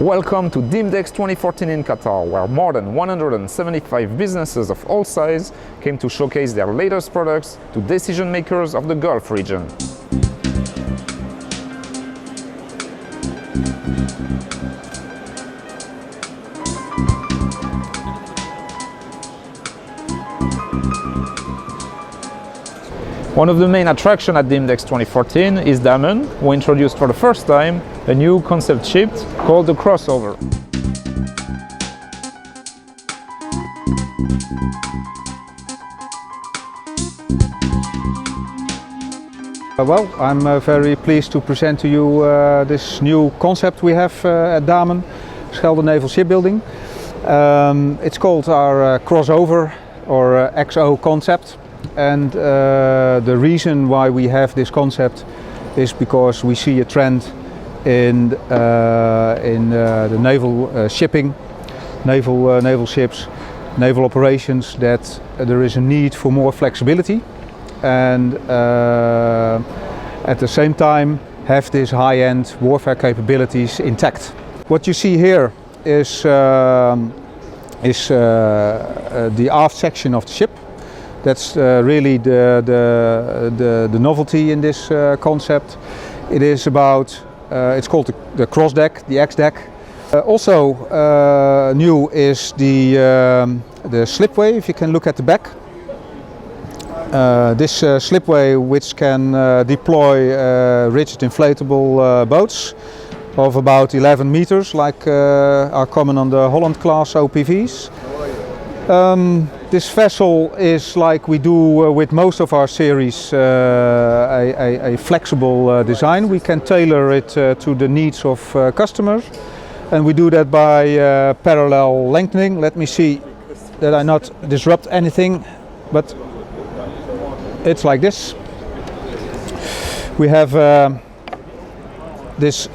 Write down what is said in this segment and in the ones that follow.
Welcome to Dimdex 2014 in Qatar, where more than 175 businesses of all sizes came to showcase their latest products to decision makers of the Gulf region. One of the main attractions at Dimdex 2014 is Naval, who introduced for the first time a new concept ship called the Crossover. Well, I'm very pleased to present to you this new concept we have at Damen, Schelde Naval Shipbuilding. It's called our Crossover or XO concept. And the reason why we have this concept is because we see a trend in the naval shipping, naval ships, naval operations, that there is a need for more flexibility and at the same time have this high-end warfare capabilities intact. What you see here is the aft section of the ship. That's really the novelty in this concept. It is about, it's called the cross deck, the X deck. Also new is the slipway, if you can look at the back. This slipway which can deploy rigid inflatable boats of about 11 meters, like are common on the Holland class OPVs. This vessel is, like we do with most of our series, a flexible design. We can tailor it to the needs of customers, and we do that by parallel lengthening. Let me see that I not disrupt anything, but it's like this. We have this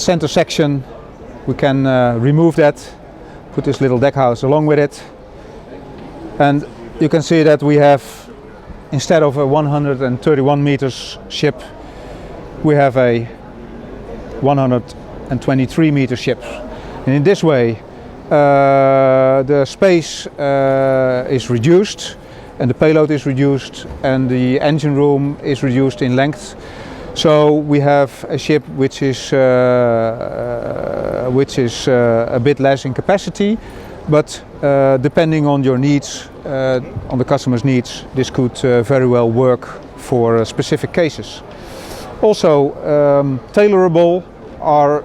center section. We can remove that. Put this little deck house along with it, and you can see that we have, instead of a 131 meters ship, we have a 123 meter ship. And in this way the space is reduced and the payload is reduced and the engine room is reduced in length. So we have a ship which is a bit less in capacity, but depending on your needs, on the customer's needs, this could very well work for specific cases. Also tailorable are,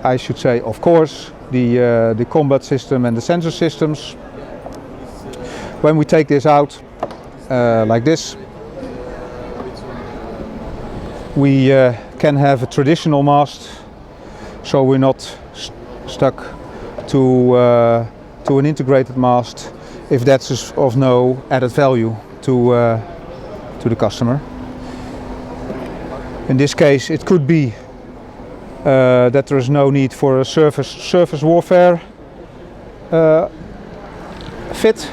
I should say, of course, the combat system and the sensor systems. When we take this out like this, we can have a traditional mast, so we're not stuck to an integrated mast if that's of no added value to the customer. In this case, it could be that there is no need for a surface warfare fit,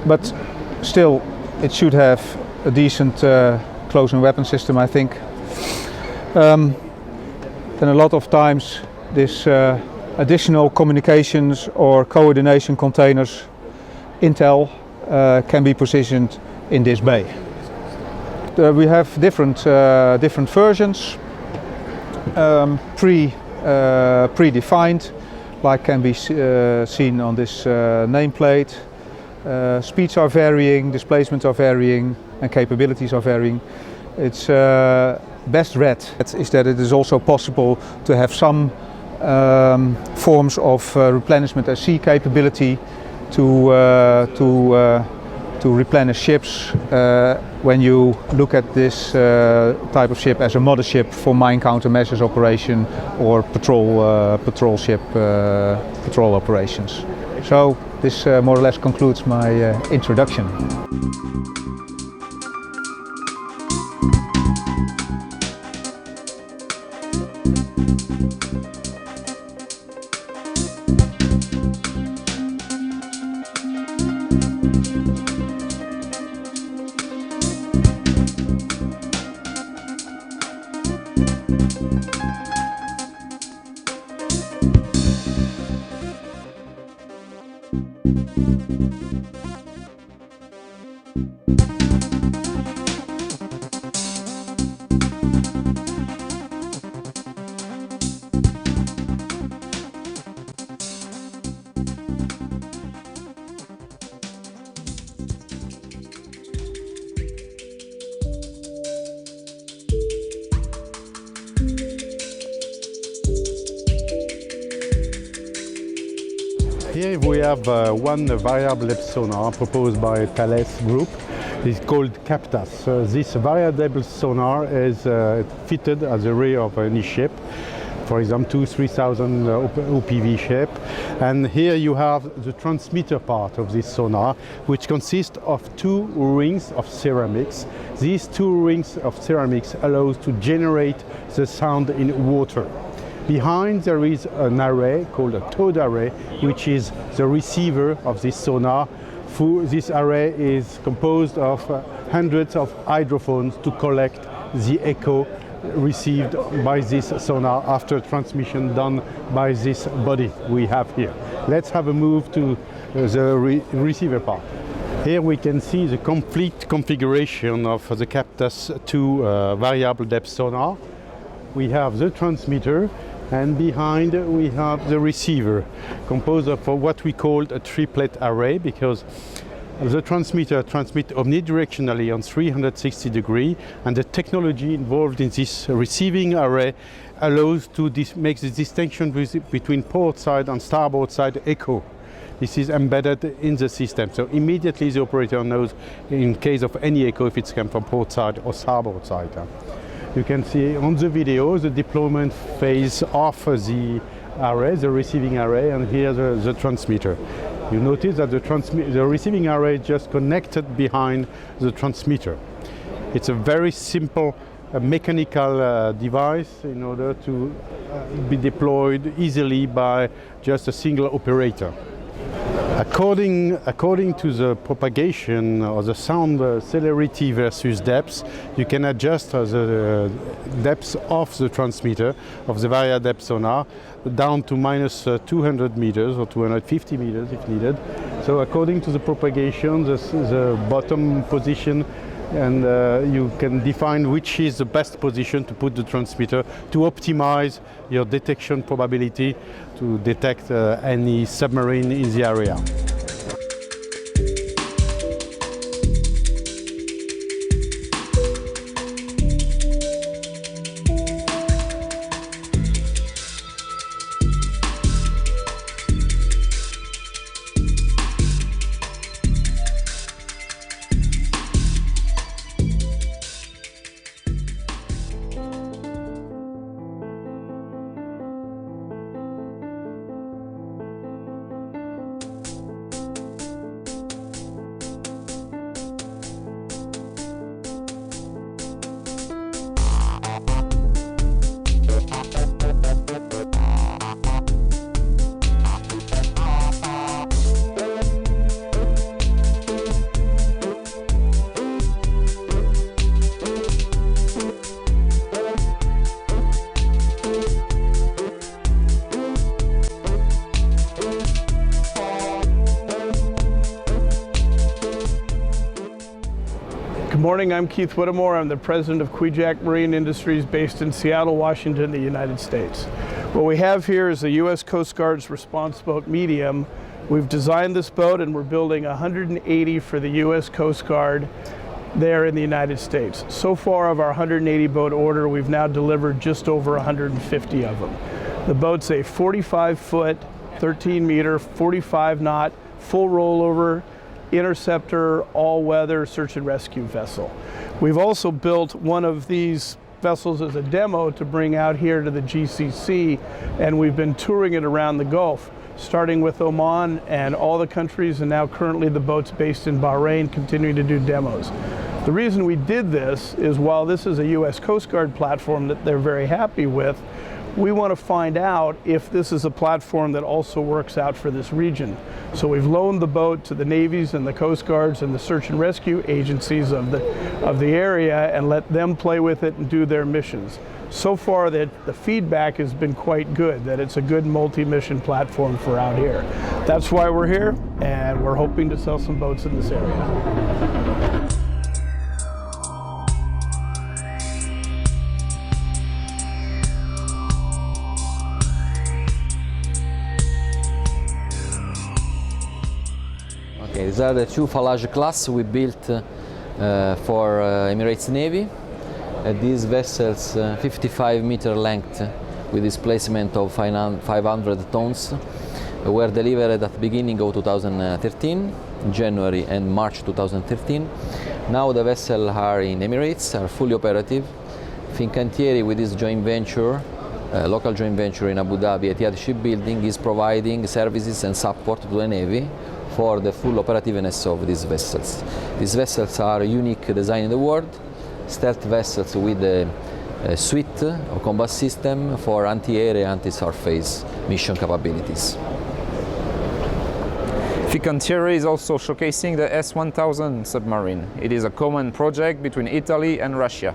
but still it should have a decent close-in weapon system, I think. And a lot of times this additional communications or coordination containers, intel, can be positioned in this bay. We have different versions, predefined, like can be seen on this nameplate. Speeds are varying, displacements are varying, and capabilities are varying. It's best read is that it is also possible to have some forms of replenishment at sea capability to replenish ships when you look at this type of ship as a mothership for mine countermeasures operation or patrol operations. So this more or less concludes my introduction. Here we have one variable depth sonar proposed by Thales Group. It's called Captas. This variable depth sonar is fitted at the rear of any ship, for example 2,000–3,000 OPV ship. And here you have the transmitter part of this sonar, which consists of two rings of ceramics. These two rings of ceramics allow to generate the sound in water. Behind there is an array called a towed array, which is the receiver of this sonar. This array is composed of hundreds of hydrophones to collect the echo received by this sonar after transmission done by this body we have here. Let's have a move to the receiver part. Here we can see the complete configuration of the Captas 2 variable depth sonar. We have the transmitter, and behind we have the receiver, composed of what we call a triplet array, because the transmitter transmits omnidirectionally on 360 degrees, and the technology involved in this receiving array allows to make the distinction between port side and starboard side echo. This is embedded in the system, so immediately the operator knows in case of any echo if it's come from port side or starboard side. You can see on the video the deployment phase of the array, the receiving array, and here the transmitter. You notice that the receiving array is just connected behind the transmitter. It's a very simple mechanical device in order to be deployed easily by just a single operator. According to the propagation or the sound celerity versus depth, you can adjust the depth of the transmitter of the variable depth sonar down to minus 200 meters or 250 meters if needed. So according to the propagation, the bottom position, and you can define which is the best position to put the transmitter to optimize your detection probability to detect any submarine in the area. Good morning, I'm Keith Whittemore. I'm the president of Kwidzak Marine Industries based in Seattle, Washington, the United States. What we have here is the U.S. Coast Guard's response boat medium. We've designed this boat and we're building 180 for the U.S. Coast Guard there in the United States. So far of our 180 boat order, we've now delivered just over 150 of them. The boat's a 45-foot, 13-meter, 45-knot, full rollover, interceptor, all-weather search and rescue vessel. We've also built one of these vessels as a demo to bring out here to the GCC, and we've been touring it around the Gulf, starting with Oman and all the countries, and now currently the boat's based in Bahrain, continuing to do demos. The reason we did this is while this is a U.S. Coast Guard platform that they're very happy with, we want to find out if this is a platform that also works out for this region. So we've loaned the boat to the navies and the coast guards and the search and rescue agencies of the area and let them play with it and do their missions. So far the feedback has been quite good, that it's a good multi-mission platform for out here. That's why we're here, and we're hoping to sell some boats in this area. Okay, these are the two Falage class we built for Emirates Navy. These vessels, 55-meter length with displacement of 500 tons, were delivered at the beginning of 2013, January and March 2013. Now the vessels are in Emirates, are fully operative. Fincantieri, with this joint venture, local joint venture in Abu Dhabi, Etihad Shipbuilding, is providing services and support to the Navy for the full operativeness of these vessels. These vessels are a unique design in the world, stealth vessels with a suite of combat system for anti-air and anti-surface mission capabilities. Fincantieri is also showcasing the S1000 submarine. It is a common project between Italy and Russia.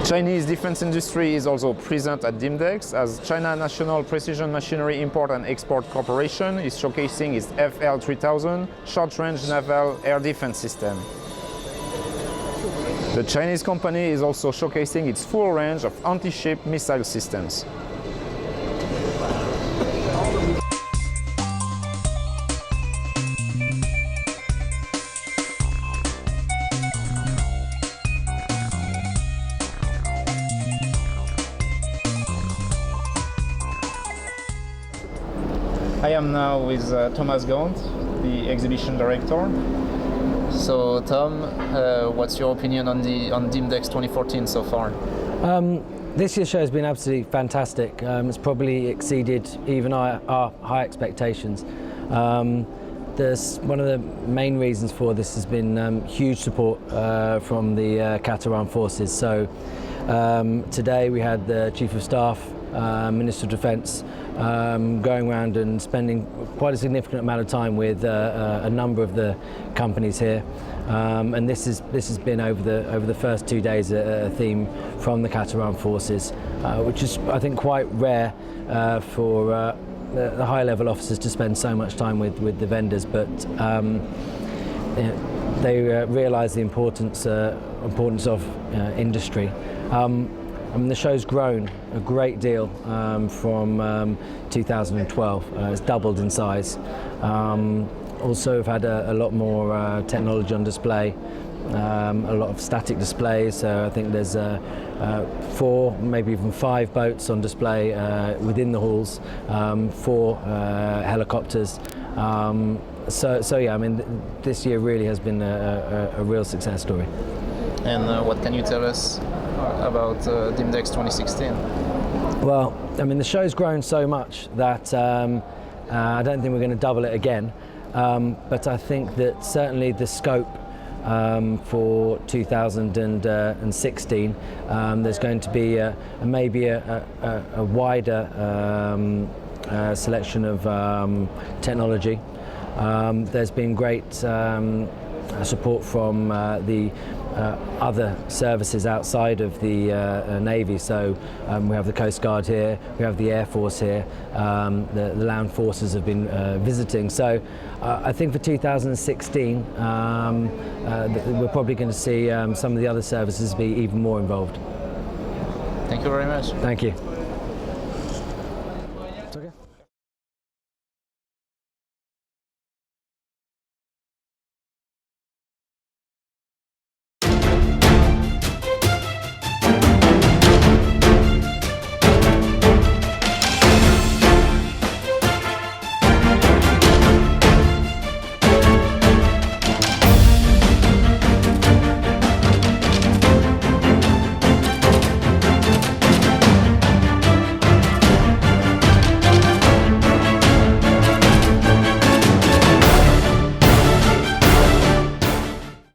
Chinese defense industry is also present at Dimdex, as China National Precision Machinery Import and Export Corporation is showcasing its FL3000 short-range naval air defense system. The Chinese company is also showcasing its full range of anti-ship missile systems. I am now with Thomas Gaunt, the exhibition director. So Tom, what's your opinion on Dimdex 2014 so far? This year's show has been absolutely fantastic. It's probably exceeded even our high expectations. One of the main reasons for this has been huge support from the Qatar Armed Forces. So today we had the Chief of Staff, Minister of Defence, going around and spending quite a significant amount of time with a number of the companies here, and this has been over the first 2 days a theme from the Qatar Armed Forces, which is, I think, quite rare for the high-level officers to spend so much time with the vendors, but they realise the importance of industry. I mean, the show's grown a great deal from 2012. It's doubled in size. Also, we've had a lot more technology on display, a lot of static displays. So I think there's 4, maybe even 5 boats on display within the halls, 4 helicopters. So yeah, I mean, this year really has been a real success story. And what can you tell us about Dimdex 2016? Well, I mean, the show's grown so much that I don't think we're going to double it again, but I think that certainly the scope for 2016, there's going to be maybe a wider selection of technology. There's been great support from the other services outside of the Navy. So we have the Coast Guard here, we have the Air Force here, the land forces have been visiting. So I think for 2016 we're probably going to see some of the other services be even more involved. Thank you very much. Thank you.